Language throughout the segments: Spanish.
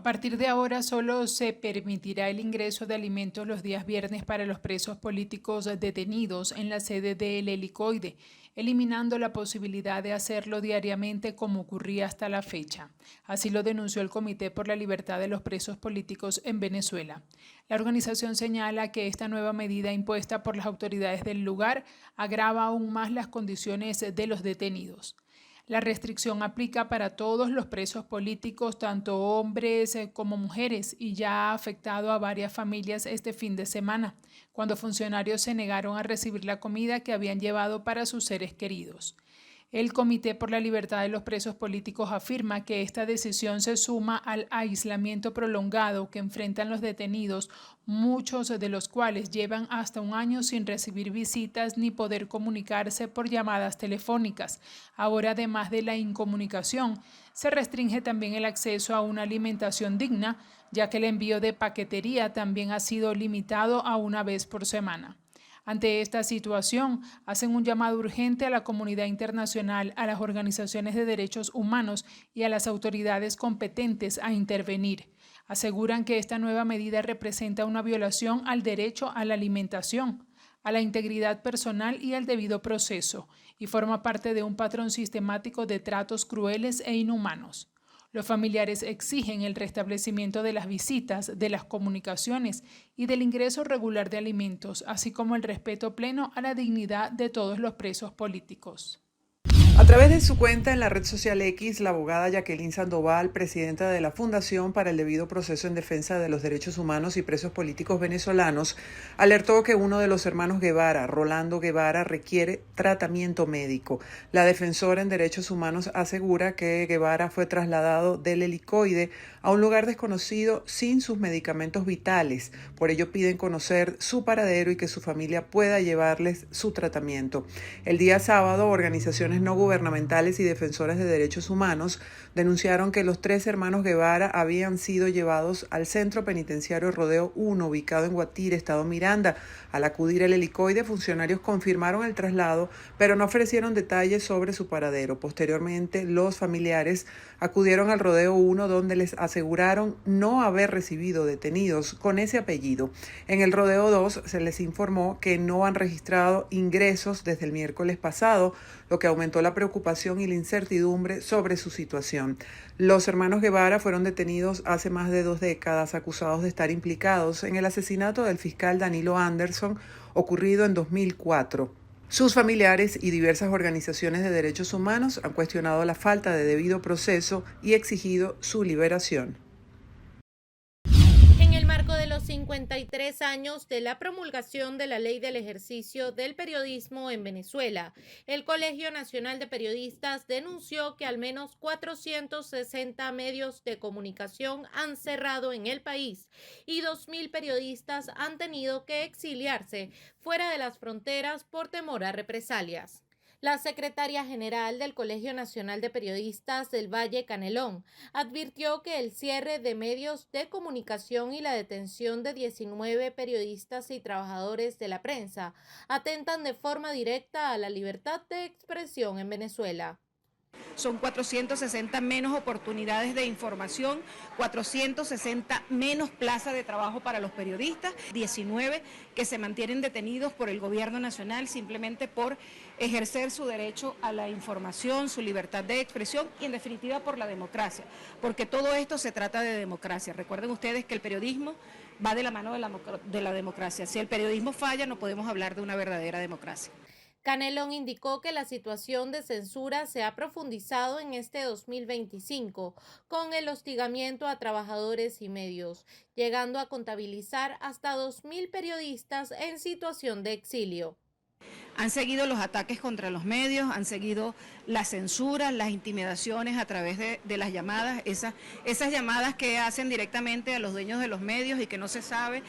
A partir de ahora solo se permitirá el ingreso de alimentos los días viernes para los presos políticos detenidos en la sede del Helicoide, eliminando la posibilidad de hacerlo diariamente como ocurría hasta la fecha. Así lo denunció el Comité por la Libertad de los Presos Políticos en Venezuela. La organización señala que esta nueva medida impuesta por las autoridades del lugar agrava aún más las condiciones de los detenidos. La restricción aplica para todos los presos políticos, tanto hombres como mujeres, y ya ha afectado a varias familias este fin de semana, cuando funcionarios se negaron a recibir la comida que habían llevado para sus seres queridos. El Comité por la Libertad de los Presos Políticos afirma que esta decisión se suma al aislamiento prolongado que enfrentan los detenidos, muchos de los cuales llevan hasta un año sin recibir visitas ni poder comunicarse por llamadas telefónicas. Ahora, además de la incomunicación, se restringe también el acceso a una alimentación digna, ya que el envío de paquetería también ha sido limitado a una vez por semana. Ante esta situación, hacen un llamado urgente a la comunidad internacional, a las organizaciones de derechos humanos y a las autoridades competentes a intervenir. Aseguran que esta nueva medida representa una violación al derecho a la alimentación, a la integridad personal y al debido proceso, y forma parte de un patrón sistemático de tratos crueles e inhumanos. Los familiares exigen el restablecimiento de las visitas, de las comunicaciones y del ingreso regular de alimentos, así como el respeto pleno a la dignidad de todos los presos políticos. A través de su cuenta en la red social X, la abogada Jacqueline Sandoval, presidenta de la Fundación para el Debido Proceso en Defensa de los Derechos Humanos y Presos Políticos Venezolanos, alertó que uno de los hermanos Guevara, Rolando Guevara, requiere tratamiento médico. La defensora en derechos humanos asegura que Guevara fue trasladado del Helicoide a un lugar desconocido sin sus medicamentos vitales. Por ello piden conocer su paradero y que su familia pueda llevarles su tratamiento. El día sábado, organizaciones no gubernamentales y defensoras de derechos humanos denunciaron que los 3 hermanos Guevara habían sido llevados al centro penitenciario Rodeo 1, ubicado en Guatire, estado Miranda. Al acudir al Helicoide, funcionarios confirmaron el traslado, pero no ofrecieron detalles sobre su paradero. Posteriormente, los familiares acudieron al Rodeo 1, donde les aseguraron no haber recibido detenidos con ese apellido. En el Rodeo 2 se les informó que no han registrado ingresos desde el miércoles pasado, lo que aumentó la preocupación y la incertidumbre sobre su situación. Los hermanos Guevara fueron detenidos hace más de 2 décadas, acusados de estar implicados en el asesinato del fiscal Danilo Anderson, ocurrido en 2004. Sus familiares y diversas organizaciones de derechos humanos han cuestionado la falta de debido proceso y exigido su liberación. En el marco de los 53 años de la promulgación de la Ley del Ejercicio del Periodismo en Venezuela, el Colegio Nacional de Periodistas denunció que al menos 460 medios de comunicación han cerrado en el país y 2.000 periodistas han tenido que exiliarse fuera de las fronteras por temor a represalias. La secretaria general del Colegio Nacional de Periodistas del Valle, Canelón, advirtió que el cierre de medios de comunicación y la detención de 19 periodistas y trabajadores de la prensa atentan de forma directa a la libertad de expresión en Venezuela. Son 460 menos oportunidades de información, 460 menos plazas de trabajo para los periodistas, 19 que se mantienen detenidos por el gobierno nacional simplemente por ejercer su derecho a la información, su libertad de expresión y en definitiva por la democracia, porque todo esto se trata de democracia. Recuerden ustedes que el periodismo va de la mano de la democracia. Si el periodismo falla, no podemos hablar de una verdadera democracia. Canelón indicó que la situación de censura se ha profundizado en este 2025 con el hostigamiento a trabajadores y medios, llegando a contabilizar hasta 2.000 periodistas en situación de exilio. Han seguido los ataques contra los medios, han seguido la censura, las intimidaciones a través de las llamadas, esas llamadas que hacen directamente a los dueños de los medios y que no se sabe,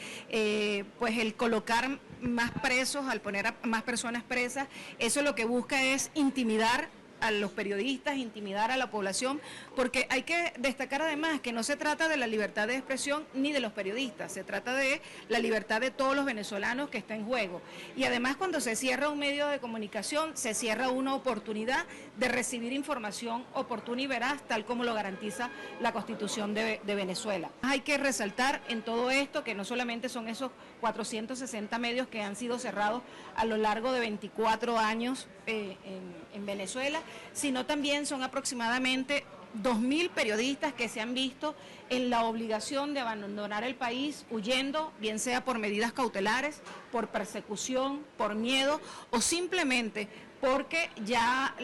pues el colocar más presos, al poner a más personas presas, eso lo que busca es intimidar a los periodistas, intimidar a la población, porque hay que destacar además que no se trata de la libertad de expresión ni de los periodistas, se trata de la libertad de todos los venezolanos que está en juego. Y además cuando se cierra un medio de comunicación, se cierra una oportunidad de recibir información oportuna y veraz, tal como lo garantiza la Constitución de Venezuela. Hay que resaltar en todo esto que no solamente son esos 460 medios que han sido cerrados a lo largo de 24 años en Venezuela, sino también son aproximadamente 2.000 periodistas que se han visto en la obligación de abandonar el país huyendo, bien sea por medidas cautelares, por persecución, por miedo o simplemente porque ya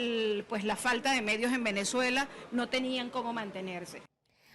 pues la falta de medios en Venezuela no tenían cómo mantenerse.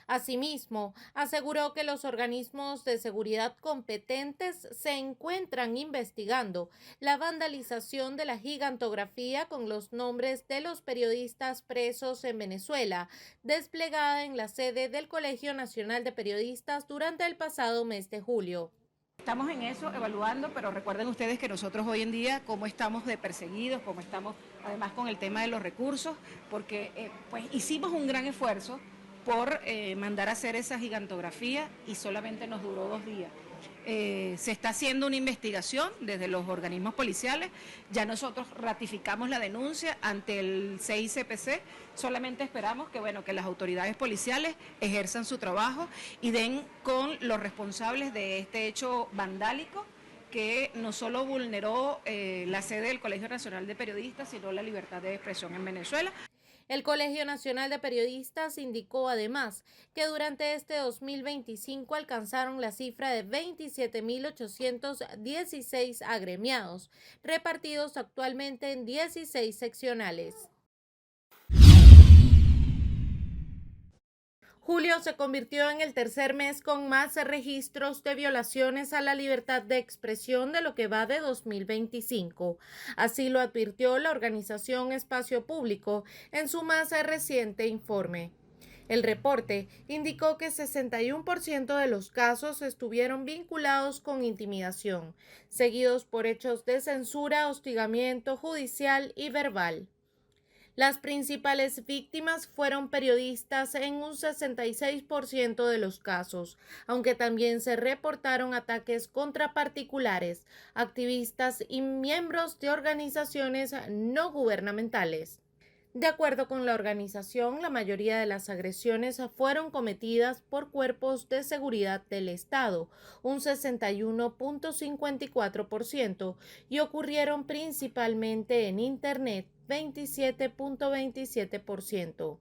Asimismo, aseguró que los organismos de seguridad competentes se encuentran investigando la vandalización de la gigantografía con los nombres de los periodistas presos en Venezuela, desplegada en la sede del Colegio Nacional de Periodistas durante el pasado mes de julio. Estamos en eso, evaluando, pero recuerden ustedes que nosotros hoy en día, cómo estamos de perseguidos, cómo estamos además con el tema de los recursos, porque pues hicimos un gran esfuerzo por mandar a hacer esa gigantografía y solamente nos duró 2 días. Se está haciendo una investigación desde los organismos policiales, ya nosotros ratificamos la denuncia ante el CICPC, solamente esperamos que, bueno, que las autoridades policiales ejerzan su trabajo y den con los responsables de este hecho vandálico que no solo vulneró la sede del Colegio Nacional de Periodistas, sino la libertad de expresión en Venezuela. El Colegio Nacional de Periodistas indicó además que durante este 2025 alcanzaron la cifra de 27.816 agremiados, repartidos actualmente en 16 seccionales. Julio se convirtió en el tercer mes con más registros de violaciones a la libertad de expresión de lo que va de 2025. Así lo advirtió la organización Espacio Público en su más reciente informe. El reporte indicó que 61% de los casos estuvieron vinculados con intimidación, seguidos por hechos de censura, hostigamiento judicial y verbal. Las principales víctimas fueron periodistas en un 66% de los casos, aunque también se reportaron ataques contra particulares, activistas y miembros de organizaciones no gubernamentales. De acuerdo con la organización, la mayoría de las agresiones fueron cometidas por cuerpos de seguridad del Estado, un 61.54%, y ocurrieron principalmente en Internet, 27.27%.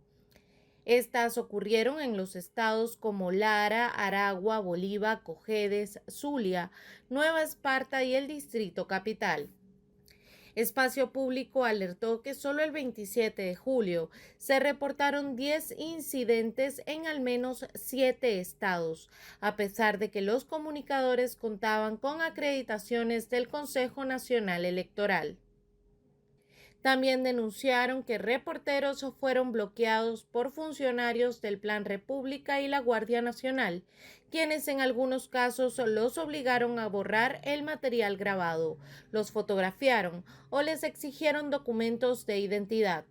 Estas ocurrieron en los estados como Lara, Aragua, Bolívar, Cojedes, Zulia, Nueva Esparta y el Distrito Capital. Espacio Público alertó que solo el 27 de julio se reportaron 10 incidentes en al menos 7 estados, a pesar de que los comunicadores contaban con acreditaciones del Consejo Nacional Electoral. También denunciaron que reporteros fueron bloqueados por funcionarios del Plan República y la Guardia Nacional, quienes en algunos casos los obligaron a borrar el material grabado, los fotografiaron o les exigieron documentos de identidad.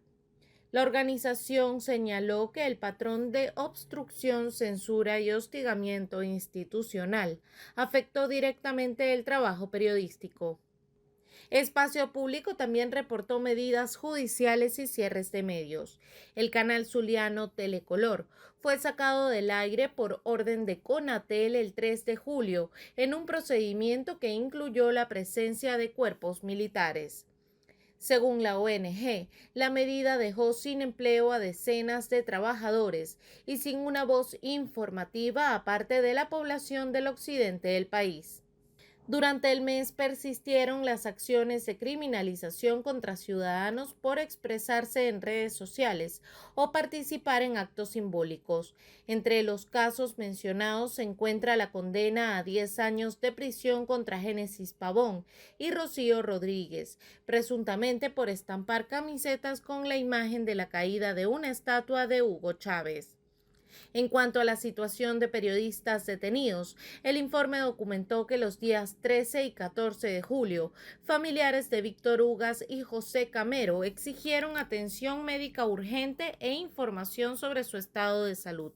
La organización señaló que el patrón de obstrucción, censura y hostigamiento institucional afectó directamente el trabajo periodístico. Espacio Público también reportó medidas judiciales y cierres de medios. El canal zuliano Telecolor fue sacado del aire por orden de Conatel el 3 de julio en un procedimiento que incluyó la presencia de cuerpos militares. Según la ONG, la medida dejó sin empleo a decenas de trabajadores y sin una voz informativa aparte de la población del occidente del país. Durante el mes persistieron las acciones de criminalización contra ciudadanos por expresarse en redes sociales o participar en actos simbólicos. Entre los casos mencionados se encuentra la condena a 10 años de prisión contra Génesis Pavón y Rocío Rodríguez, presuntamente por estampar camisetas con la imagen de la caída de una estatua de Hugo Chávez. En cuanto a la situación de periodistas detenidos, el informe documentó que los días 13 y 14 de julio, familiares de Víctor Ugas y José Camero exigieron atención médica urgente e información sobre su estado de salud.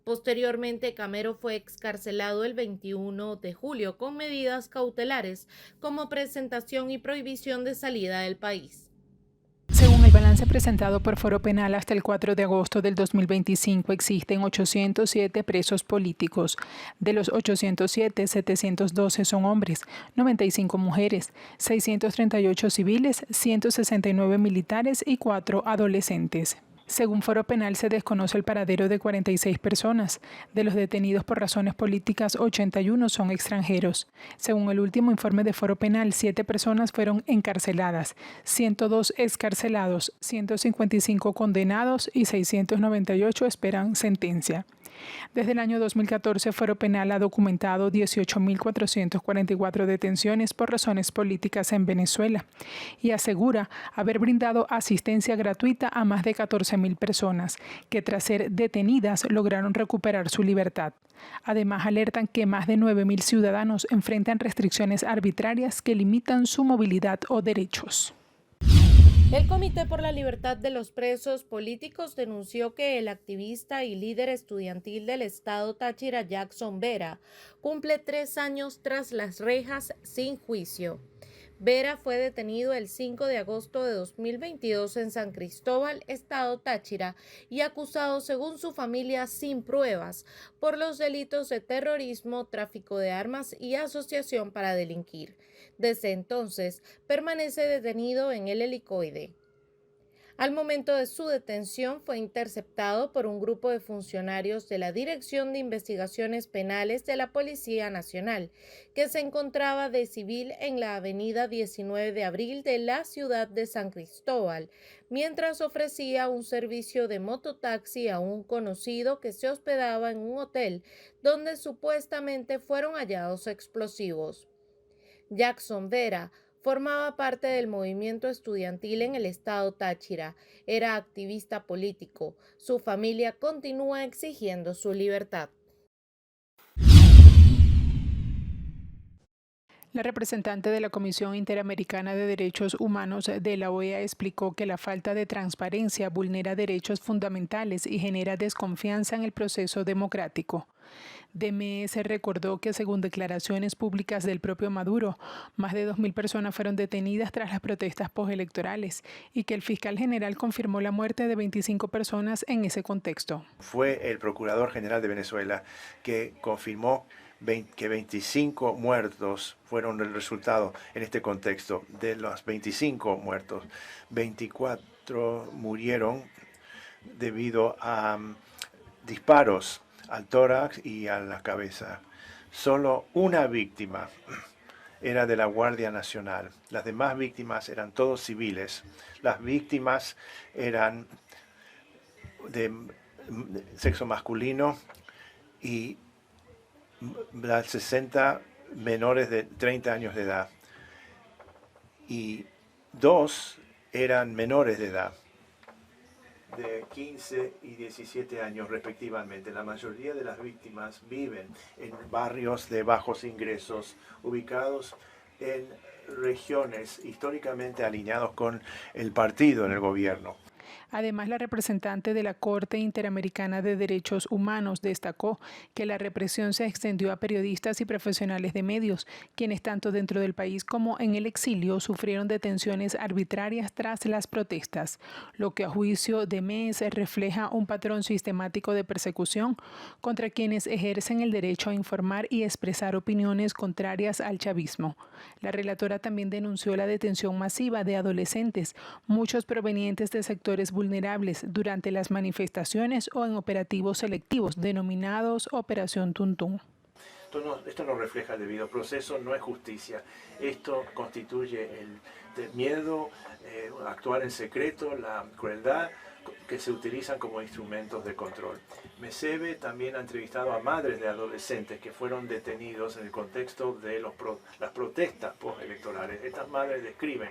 Posteriormente, Camero fue excarcelado el 21 de julio con medidas cautelares como presentación y prohibición de salida del país. Según el balance presentado por Foro Penal hasta el 4 de agosto del 2025, existen 807 presos políticos. De los 807, 712 son hombres, 95 mujeres, 638 civiles, 169 militares y 4 adolescentes. Según Foro Penal, se desconoce el paradero de 46 personas. De los detenidos por razones políticas, 81 son extranjeros. Según el último informe de Foro Penal, 7 personas fueron encarceladas, 102 excarcelados, 155 condenados y 698 esperan sentencia. Desde el año 2014, Foro Penal ha documentado 18.444 detenciones por razones políticas en Venezuela y asegura haber brindado asistencia gratuita a más de 14.000 personas que tras ser detenidas lograron recuperar su libertad. Además, alertan que más de 9.000 ciudadanos enfrentan restricciones arbitrarias que limitan su movilidad o derechos. El Comité por la Libertad de los Presos Políticos denunció que el activista y líder estudiantil del estado Táchira, Jackson Vera, cumple 3 años tras las rejas sin juicio. Vera fue detenido el 5 de agosto de 2022 en San Cristóbal, estado Táchira, y acusado, según su familia, sin pruebas, por los delitos de terrorismo, tráfico de armas y asociación para delinquir. Desde entonces, permanece detenido en el helicoide. Al momento de su detención fue interceptado por un grupo de funcionarios de la Dirección de Investigaciones Penales de la Policía Nacional, que se encontraba de civil en la avenida 19 de abril de la ciudad de San Cristóbal, mientras ofrecía un servicio de mototaxi a un conocido que se hospedaba en un hotel donde supuestamente fueron hallados explosivos. Jackson Vera formaba parte del movimiento estudiantil en el estado Táchira, era activista político. Su familia continúa exigiendo su libertad. La representante de la Comisión Interamericana de Derechos Humanos de la OEA explicó que la falta de transparencia vulnera derechos fundamentales y genera desconfianza en el proceso democrático. DMS recordó que según declaraciones públicas del propio Maduro, más de 2.000 personas fueron detenidas tras las protestas postelectorales y que el fiscal general confirmó la muerte de 25 personas en ese contexto. Fue el Procurador General de Venezuela que confirmó que 25 muertos fueron el resultado en este contexto. De los 25 muertos, 24 murieron debido a disparos al tórax y a la cabeza. Solo una víctima era de la Guardia Nacional. Las demás víctimas eran todos civiles. Las víctimas eran de sexo masculino y las 60 menores de 30 años de edad. Y 2 eran menores de edad, de 15 y 17 años respectivamente. La mayoría de las víctimas viven en barrios de bajos ingresos, ubicados en regiones históricamente alineados con el partido en el gobierno. Además, la representante de la Corte Interamericana de Derechos Humanos destacó que la represión se extendió a periodistas y profesionales de medios, quienes tanto dentro del país como en el exilio sufrieron detenciones arbitrarias tras las protestas, lo que a juicio de MES refleja un patrón sistemático de persecución contra quienes ejercen el derecho a informar y expresar opiniones contrarias al chavismo. La relatora también denunció la detención masiva de adolescentes, muchos provenientes de sectores vulnerables durante las manifestaciones o en operativos selectivos denominados Operación Tuntún. Esto no refleja el debido proceso, no es justicia. Esto constituye el miedo, actuar en secreto, la crueldad que se utilizan como instrumentos de control. MESEVE también ha entrevistado a madres de adolescentes que fueron detenidos en el contexto de las protestas postelectorales. Estas madres describen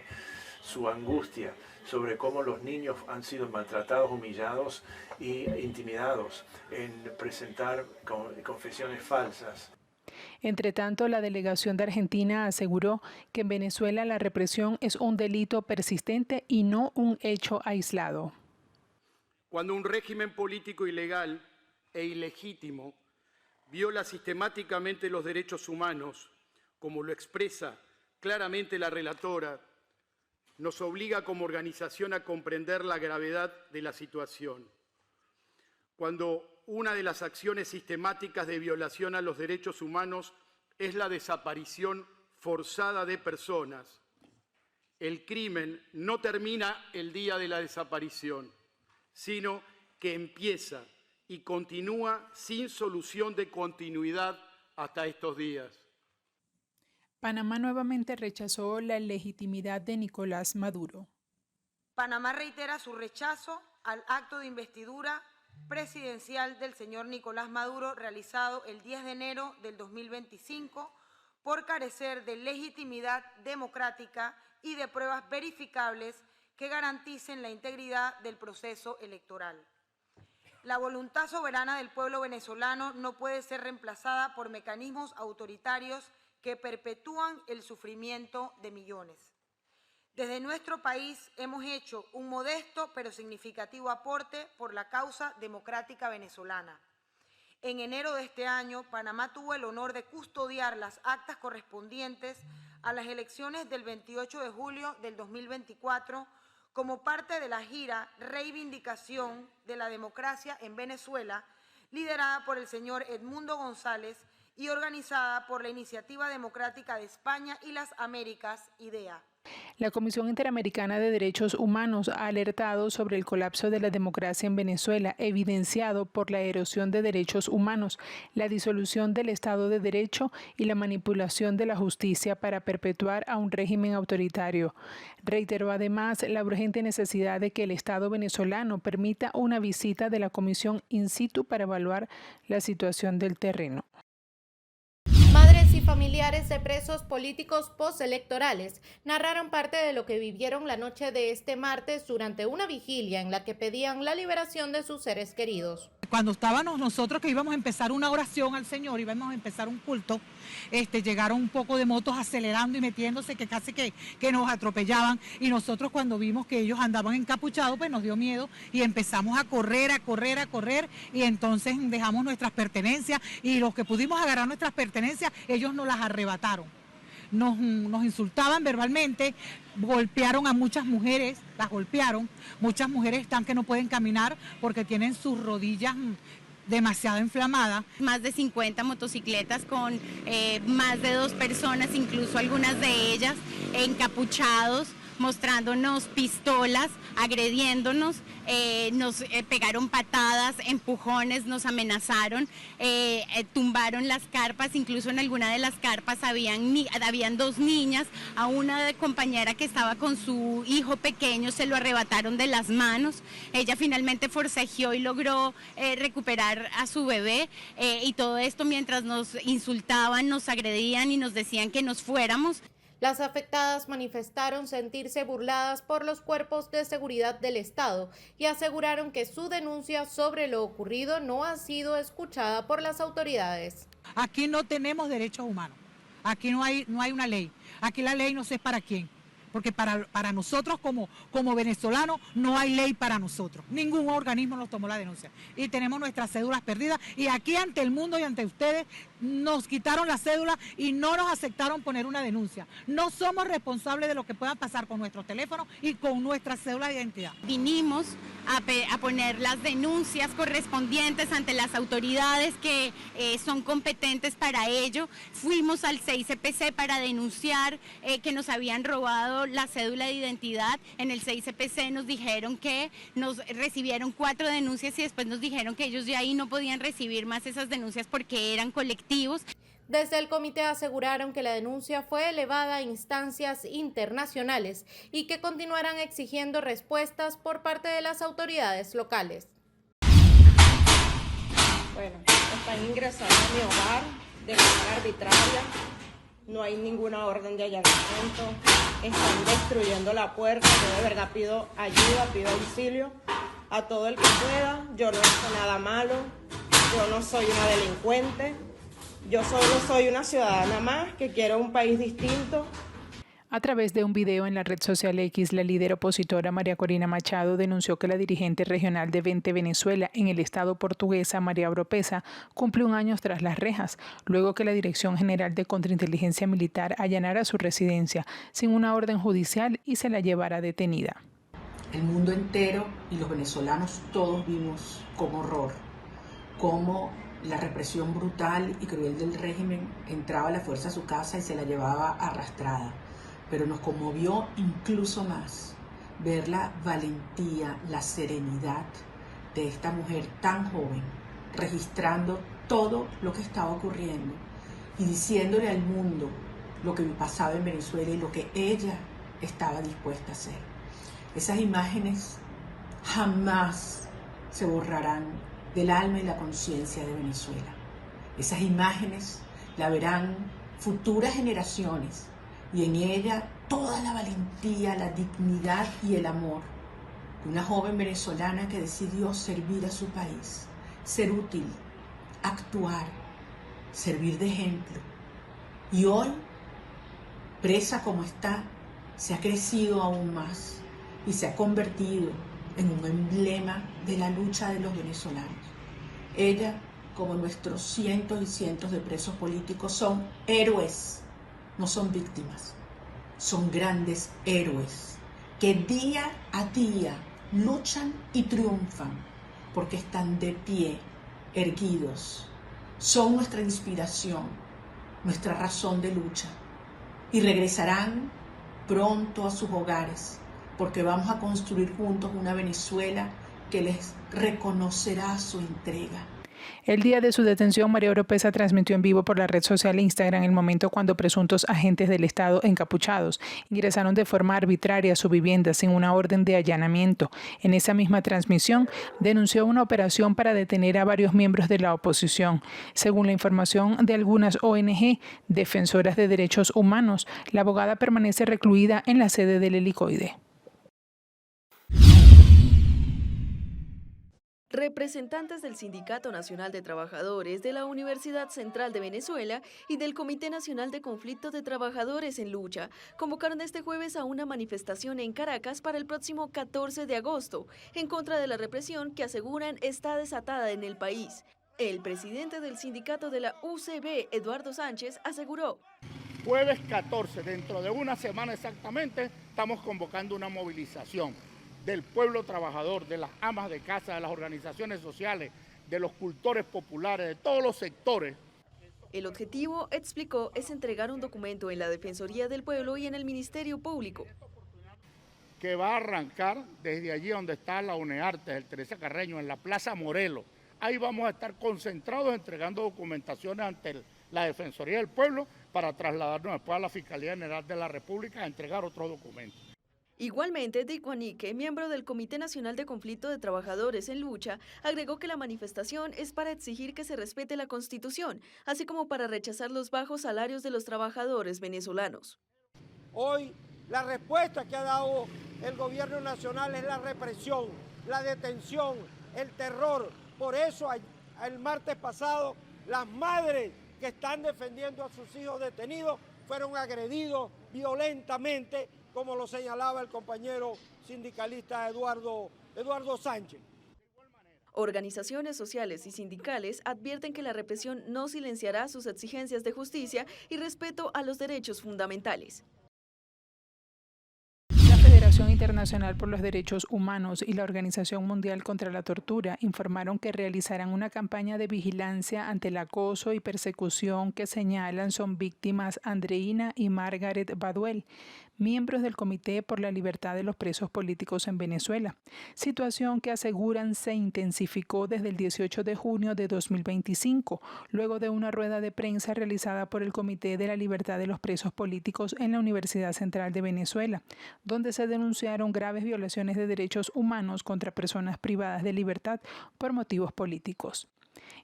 su angustia sobre cómo los niños han sido maltratados, humillados e intimidados en presentar confesiones falsas. Entre tanto, la delegación de Argentina aseguró que en Venezuela la represión es un delito persistente y no un hecho aislado. Cuando un régimen político ilegal e ilegítimo viola sistemáticamente los derechos humanos, como lo expresa claramente la relatora, nos obliga como organización a comprender la gravedad de la situación. Cuando una de las acciones sistemáticas de violación a los derechos humanos es la desaparición forzada de personas, el crimen no termina el día de la desaparición, sino que empieza y continúa sin solución de continuidad hasta estos días. Panamá nuevamente rechazó la legitimidad de Nicolás Maduro. Panamá reitera su rechazo al acto de investidura presidencial del señor Nicolás Maduro realizado el 10 de enero del 2025 por carecer de legitimidad democrática y de pruebas verificables que garanticen la integridad del proceso electoral. La voluntad soberana del pueblo venezolano no puede ser reemplazada por mecanismos autoritarios que perpetúan el sufrimiento de millones. Desde nuestro país hemos hecho un modesto pero significativo aporte por la causa democrática venezolana. En enero de este año, Panamá tuvo el honor de custodiar las actas correspondientes a las elecciones del 28 de julio del 2024 como parte de la gira Reivindicación de la Democracia en Venezuela, liderada por el señor Edmundo González y organizada por la Iniciativa Democrática de España y las Américas, IDEA. La Comisión Interamericana de Derechos Humanos ha alertado sobre el colapso de la democracia en Venezuela, evidenciado por la erosión de derechos humanos, la disolución del Estado de Derecho y la manipulación de la justicia para perpetuar a un régimen autoritario. Reiteró además la urgente necesidad de que el Estado venezolano permita una visita de la Comisión in situ para evaluar la situación del terreno. Madres y familiares de presos políticos postelectorales narraron parte de lo que vivieron la noche de este martes durante una vigilia en la que pedían la liberación de sus seres queridos. Cuando estábamos nosotros que íbamos a empezar una oración al Señor, íbamos a empezar un culto, llegaron un poco de motos acelerando y metiéndose que casi que nos atropellaban, y nosotros cuando vimos que ellos andaban encapuchados pues nos dio miedo y empezamos a correr y entonces dejamos nuestras pertenencias y los que pudimos agarrar nuestras pertenencias ellos nos las arrebataron. Nos insultaban verbalmente, golpearon a muchas mujeres, las golpearon. Muchas mujeres están que no pueden caminar porque tienen sus rodillas demasiado inflamadas. Más de 50 motocicletas con más de 2 personas, incluso algunas de ellas encapuchados, mostrándonos pistolas, agrediéndonos, nos pegaron patadas, empujones, nos amenazaron, tumbaron las carpas, incluso en alguna de las carpas habían 2 niñas, a una compañera que estaba con su hijo pequeño se lo arrebataron de las manos, ella finalmente forcejeó y logró recuperar a su bebé, y todo esto mientras nos insultaban, nos agredían y nos decían que nos fuéramos. Las afectadas manifestaron sentirse burladas por los cuerpos de seguridad del Estado y aseguraron que su denuncia sobre lo ocurrido no ha sido escuchada por las autoridades. Aquí no tenemos derechos humanos, aquí no hay una ley, aquí la ley no sé para quién, porque para nosotros como venezolanos no hay ley para nosotros, ningún organismo nos tomó la denuncia y tenemos nuestras cédulas perdidas y aquí ante el mundo y ante ustedes nos quitaron la cédula y no nos aceptaron poner una denuncia. No somos responsables de lo que pueda pasar con nuestros teléfonos y con nuestra cédula de identidad. Vinimos a poner las denuncias correspondientes ante las autoridades que son competentes para ello. Fuimos al 6CPC para denunciar que nos habían robado la cédula de identidad. En el 6CPC nos dijeron que nos recibieron 4 denuncias y después nos dijeron que ellos de ahí no podían recibir más esas denuncias porque eran colectivos. Desde el comité aseguraron que la denuncia fue elevada a instancias internacionales y que continuarán exigiendo respuestas por parte de las autoridades locales. Bueno, están ingresando a mi hogar de manera arbitraria, no hay ninguna orden de allanamiento, están destruyendo la puerta. Yo de verdad pido ayuda, pido auxilio a todo el que pueda. Yo no he hecho nada malo, yo no soy una delincuente, yo solo soy una ciudadana más que quiere un país distinto. A través de un video en la red social X, la líder opositora María Corina Machado denunció que la dirigente regional de Vente Venezuela en el estado portuguesa, María Oropesa, cumple un año tras las rejas, luego que la Dirección General de Contrainteligencia Militar allanara su residencia sin una orden judicial y se la llevara detenida. El mundo entero y los venezolanos todos vimos con horror cómo la represión brutal y cruel del régimen entraba a la fuerza a su casa y se la llevaba arrastrada. Pero nos conmovió incluso más ver la valentía, la serenidad de esta mujer tan joven, registrando todo lo que estaba ocurriendo y diciéndole al mundo lo que pasaba en Venezuela y lo que ella estaba dispuesta a hacer. Esas imágenes jamás se borrarán del alma y la conciencia de Venezuela. Esas imágenes la verán futuras generaciones y en ella toda la valentía, la dignidad y el amor de una joven venezolana que decidió servir a su país, ser útil, actuar, servir de ejemplo. Y hoy, presa como está, se ha crecido aún más y se ha convertido en un emblema de la lucha de los venezolanos. Ella, como nuestros cientos y cientos de presos políticos, son héroes. No son víctimas, son grandes héroes que día a día luchan y triunfan porque están de pie, erguidos. Son nuestra inspiración, nuestra razón de lucha y regresarán pronto a sus hogares porque vamos a construir juntos una Venezuela que les reconocerá su entrega. El día de su detención, María Oropesa transmitió en vivo por la red social Instagram el momento cuando presuntos agentes del Estado encapuchados ingresaron de forma arbitraria a su vivienda sin una orden de allanamiento. En esa misma transmisión, denunció una operación para detener a varios miembros de la oposición. Según la información de algunas ONG defensoras de derechos humanos, la abogada permanece recluida en la sede del Helicoide. Representantes del Sindicato Nacional de Trabajadores, de la Universidad Central de Venezuela y del Comité Nacional de Conflicto de Trabajadores en Lucha convocaron este jueves a una manifestación en Caracas para el próximo 14 de agosto, en contra de la represión que aseguran está desatada en el país. El presidente del sindicato de la UCB, Eduardo Sánchez, aseguró: Jueves 14, dentro de una semana exactamente, estamos convocando una movilización del pueblo trabajador, de las amas de casa, de las organizaciones sociales, de los cultores populares, de todos los sectores. El objetivo, explicó, es entregar un documento en la Defensoría del Pueblo y en el Ministerio Público, que va a arrancar desde allí donde está la UNEARTES, el Teresa Carreño, en la Plaza Morelos. Ahí vamos a estar concentrados entregando documentaciones ante la Defensoría del Pueblo para trasladarnos después a la Fiscalía General de la República a entregar otros documentos. Igualmente, Dick Guanique, miembro del Comité Nacional de Conflicto de Trabajadores en Lucha, agregó que la manifestación es para exigir que se respete la Constitución, así como para rechazar los bajos salarios de los trabajadores venezolanos. Hoy la respuesta que ha dado el gobierno nacional es la represión, la detención, el terror. Por eso el martes pasado las madres que están defendiendo a sus hijos detenidos fueron agredidos violentamente, como lo señalaba el compañero sindicalista Eduardo Sánchez. Organizaciones sociales y sindicales advierten que la represión no silenciará sus exigencias de justicia y respeto a los derechos fundamentales. La Federación Internacional por los Derechos Humanos y la Organización Mundial contra la Tortura informaron que realizarán una campaña de vigilancia ante el acoso y persecución que señalan son víctimas Andreina y Margaret Baduel, miembros del Comité por la Libertad de los Presos Políticos en Venezuela, situación que aseguran se intensificó desde el 18 de junio de 2025, luego de una rueda de prensa realizada por el Comité de la Libertad de los Presos Políticos en la Universidad Central de Venezuela, donde se denunciaron graves violaciones de derechos humanos contra personas privadas de libertad por motivos políticos.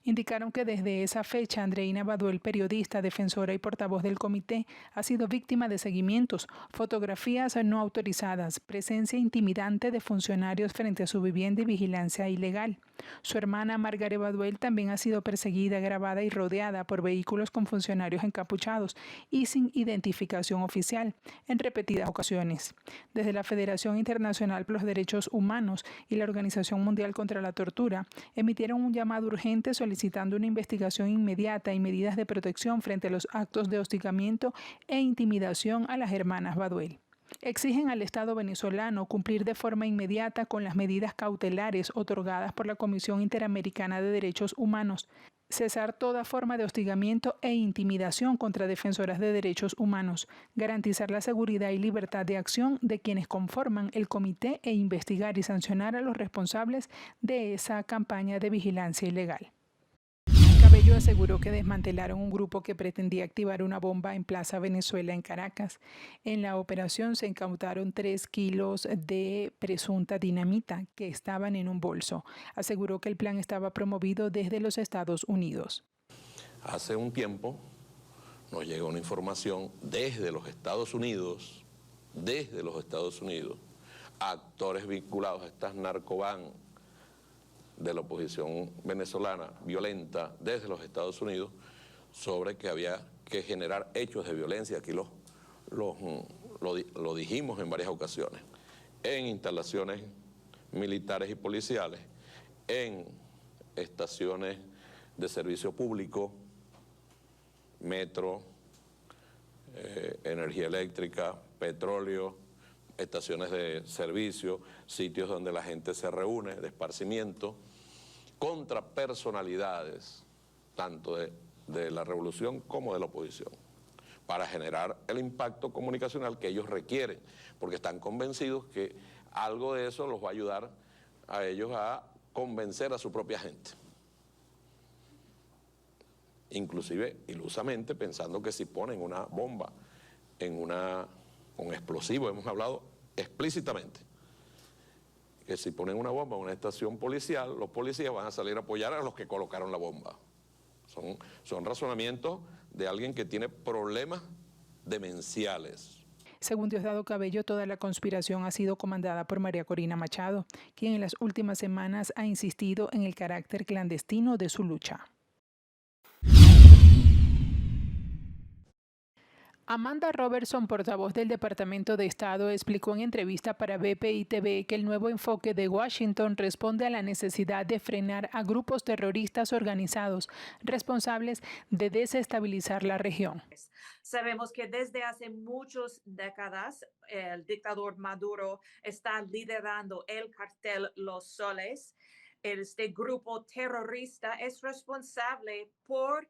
Indicaron que desde esa fecha Andreina Baduel, periodista, defensora y portavoz del comité, ha sido víctima de seguimientos, fotografías no autorizadas, presencia intimidante de funcionarios frente a su vivienda y vigilancia ilegal. Su hermana Margaret Baduel también ha sido perseguida, grabada y rodeada por vehículos con funcionarios encapuchados y sin identificación oficial en repetidas ocasiones. Desde la Federación Internacional por los Derechos Humanos y la Organización Mundial contra la Tortura emitieron un llamado urgente solicitando una investigación inmediata y medidas de protección frente a los actos de hostigamiento e intimidación a las hermanas Baduel. Exigen al Estado venezolano cumplir de forma inmediata con las medidas cautelares otorgadas por la Comisión Interamericana de Derechos Humanos, cesar toda forma de hostigamiento e intimidación contra defensoras de derechos humanos, garantizar la seguridad y libertad de acción de quienes conforman el comité e investigar y sancionar a los responsables de esa campaña de vigilancia ilegal. Cabello aseguró que desmantelaron un grupo que pretendía activar una bomba en Plaza Venezuela en Caracas. En la operación se incautaron 3 kilos de presunta dinamita que estaban en un bolso. Aseguró que el plan estaba promovido desde los Estados Unidos. Hace un tiempo nos llegó una información desde los Estados Unidos, a actores vinculados a estas narcoban de la oposición venezolana violenta desde los Estados Unidos, sobre que había que generar hechos de violencia. Aquí lo dijimos en varias ocasiones, en instalaciones militares y policiales, en estaciones de servicio público, metro, energía eléctrica, petróleo, estaciones de servicio, sitios donde la gente se reúne, de esparcimiento, contra personalidades, tanto de la revolución como de la oposición, para generar el impacto comunicacional que ellos requieren, porque están convencidos que algo de eso los va a ayudar a ellos a convencer a su propia gente. Inclusive, ilusamente, pensando que si ponen una bomba en un explosivo, hemos hablado explícitamente, que si ponen una bomba en una estación policial, los policías van a salir a apoyar a los que colocaron la bomba. Son razonamientos de alguien que tiene problemas demenciales. Según Diosdado Cabello, toda la conspiración ha sido comandada por María Corina Machado, quien en las últimas semanas ha insistido en el carácter clandestino de su lucha. Amanda Robertson, portavoz del Departamento de Estado, explicó en entrevista para BPI TV que el nuevo enfoque de Washington responde a la necesidad de frenar a grupos terroristas organizados responsables de desestabilizar la región. Sabemos que desde hace muchas décadas el dictador Maduro está liderando el cartel Los Soles. Este grupo terrorista es responsable por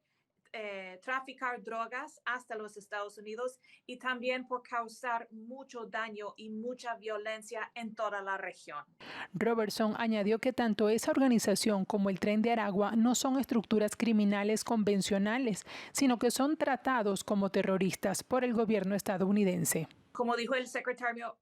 traficar drogas hasta los Estados Unidos y también por causar mucho daño y mucha violencia en toda la región. Robertson añadió que tanto esa organización como el Tren de Aragua no son estructuras criminales convencionales, sino que son tratados como terroristas por el gobierno estadounidense. Como dijo el secretario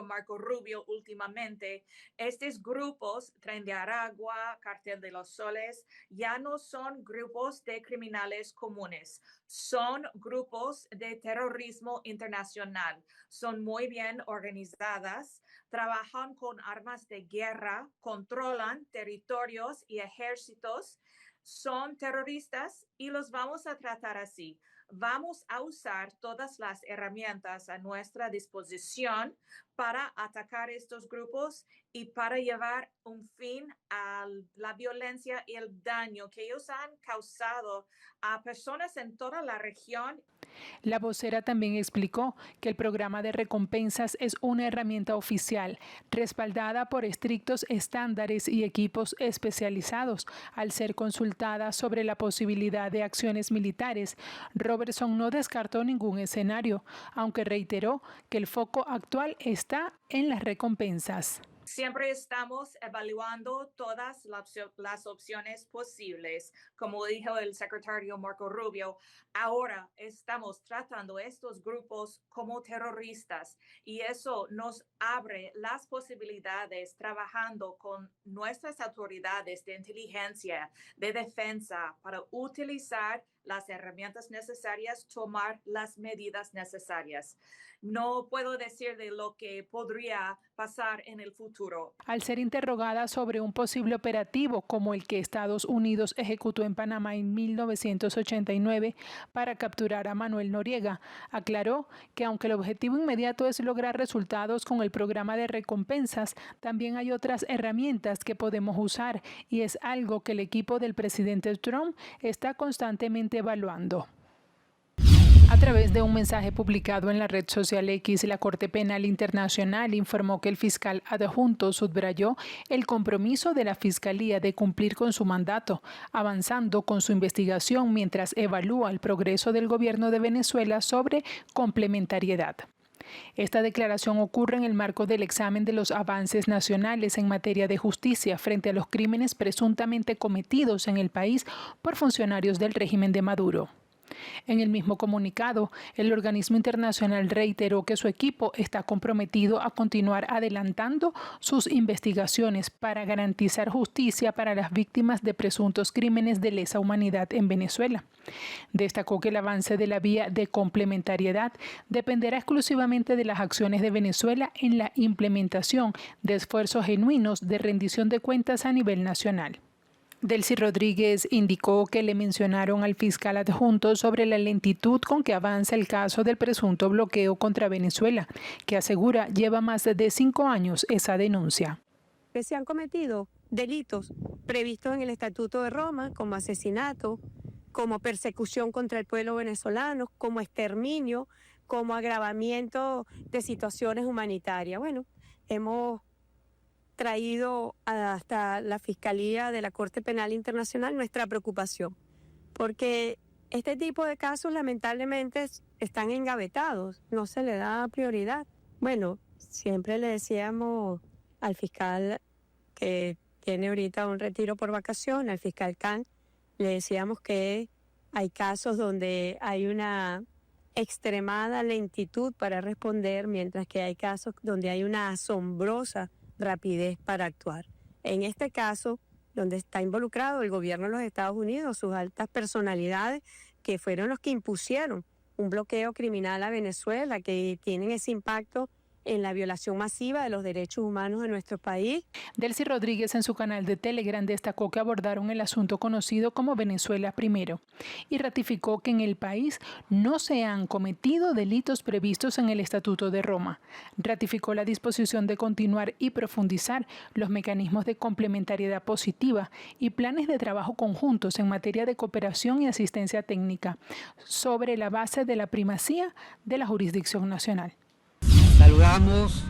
Marco Rubio últimamente, estos grupos, Tren de Aragua, Cartel de los Soles, ya no son grupos de criminales comunes, son grupos de terrorismo internacional. Son muy bien organizadas, trabajan con armas de guerra, controlan territorios y ejércitos, son terroristas y los vamos a tratar así. Vamos a usar todas las herramientas a nuestra disposición para atacar estos grupos y para llevar un fin a la violencia y el daño que ellos han causado a personas en toda la región. La vocera también explicó que el programa de recompensas es una herramienta oficial, respaldada por estrictos estándares y equipos especializados. Al ser consultada sobre la posibilidad de acciones militares, Robertson no descartó ningún escenario, aunque reiteró que el foco actual está en las recompensas. Siempre estamos evaluando todas las opciones posibles. Como dijo el secretario Marco Rubio, ahora estamos tratando estos grupos como terroristas y eso nos abre las posibilidades trabajando con nuestras autoridades de inteligencia, de defensa, para utilizar las herramientas necesarias, tomar las medidas necesarias. No puedo decir de lo que podría pasar en el futuro. Al ser interrogada sobre un posible operativo como el que Estados Unidos ejecutó en Panamá en 1989 para capturar a Manuel Noriega, aclaró que aunque el objetivo inmediato es lograr resultados con el programa de recompensas, también hay otras herramientas que podemos usar y es algo que el equipo del presidente Trump está constantemente evaluando. A través de un mensaje publicado en la red social X, la Corte Penal Internacional informó que el fiscal adjunto subrayó el compromiso de la Fiscalía de cumplir con su mandato, avanzando con su investigación mientras evalúa el progreso del gobierno de Venezuela sobre complementariedad. Esta declaración ocurre en el marco del examen de los avances nacionales en materia de justicia frente a los crímenes presuntamente cometidos en el país por funcionarios del régimen de Maduro. En el mismo comunicado, el organismo internacional reiteró que su equipo está comprometido a continuar adelantando sus investigaciones para garantizar justicia para las víctimas de presuntos crímenes de lesa humanidad en Venezuela. Destacó que el avance de la vía de complementariedad dependerá exclusivamente de las acciones de Venezuela en la implementación de esfuerzos genuinos de rendición de cuentas a nivel nacional. Delcy Rodríguez indicó que le mencionaron al fiscal adjunto sobre la lentitud con que avanza el caso del presunto bloqueo contra Venezuela, que asegura lleva más de 5 años esa denuncia. Que se han cometido delitos previstos en el Estatuto de Roma, como asesinato, como persecución contra el pueblo venezolano, como exterminio, como agravamiento de situaciones humanitarias. Bueno, hemos traído hasta la Fiscalía de la Corte Penal Internacional nuestra preocupación, porque este tipo de casos lamentablemente están engavetados, no se le da prioridad. Bueno, siempre le decíamos al fiscal que tiene ahorita un retiro por vacación, al fiscal Khan, le decíamos que hay casos donde hay una extremada lentitud para responder, mientras que hay casos donde hay una asombrosa rapidez para actuar. En este caso, donde está involucrado el gobierno de los Estados Unidos, sus altas personalidades, que fueron los que impusieron un bloqueo criminal a Venezuela, que tienen ese impacto en la violación masiva de los derechos humanos de nuestro país. Delcy Rodríguez en su canal de Telegram destacó que abordaron el asunto conocido como Venezuela Primero y ratificó que en el país no se han cometido delitos previstos en el Estatuto de Roma. Ratificó la disposición de continuar y profundizar los mecanismos de complementariedad positiva y planes de trabajo conjuntos en materia de cooperación y asistencia técnica sobre la base de la primacía de la jurisdicción nacional. Saludamos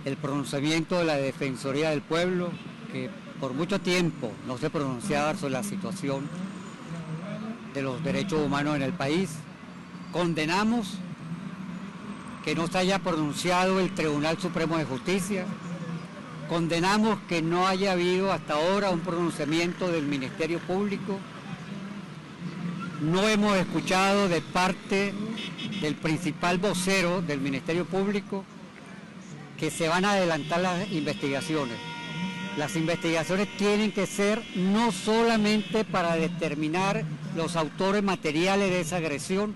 el pronunciamiento de la Defensoría del Pueblo, que por mucho tiempo no se pronunciaba sobre la situación de los derechos humanos en el país. Condenamos que no se haya pronunciado el Tribunal Supremo de Justicia. Condenamos que no haya habido hasta ahora un pronunciamiento del Ministerio Público. No hemos escuchado de parte del principal vocero del Ministerio Público que se van a adelantar las investigaciones. Las investigaciones tienen que ser no solamente para determinar los autores materiales de esa agresión,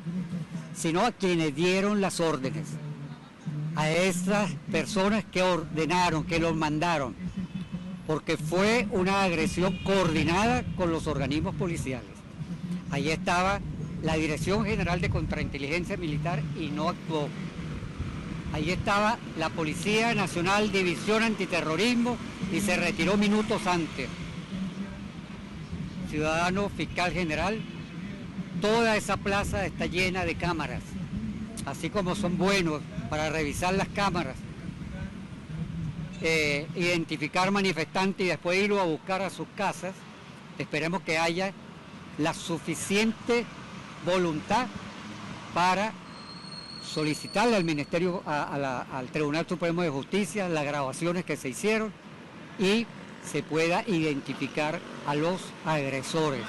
sino a quienes dieron las órdenes, a esas personas que ordenaron, que los mandaron, porque fue una agresión coordinada con los organismos policiales. Ahí estaba la Dirección General de Contrainteligencia Militar y no actuó. Ahí estaba la Policía Nacional, División Antiterrorismo, y se retiró minutos antes. Ciudadano Fiscal General, toda esa plaza está llena de cámaras, así como son buenos para revisar las cámaras, identificar manifestantes y después irlo a buscar a sus casas. Esperemos que haya la suficiente voluntad para solicitarle al Ministerio, al Tribunal Supremo de Justicia, las grabaciones que se hicieron y se pueda identificar a los agresores.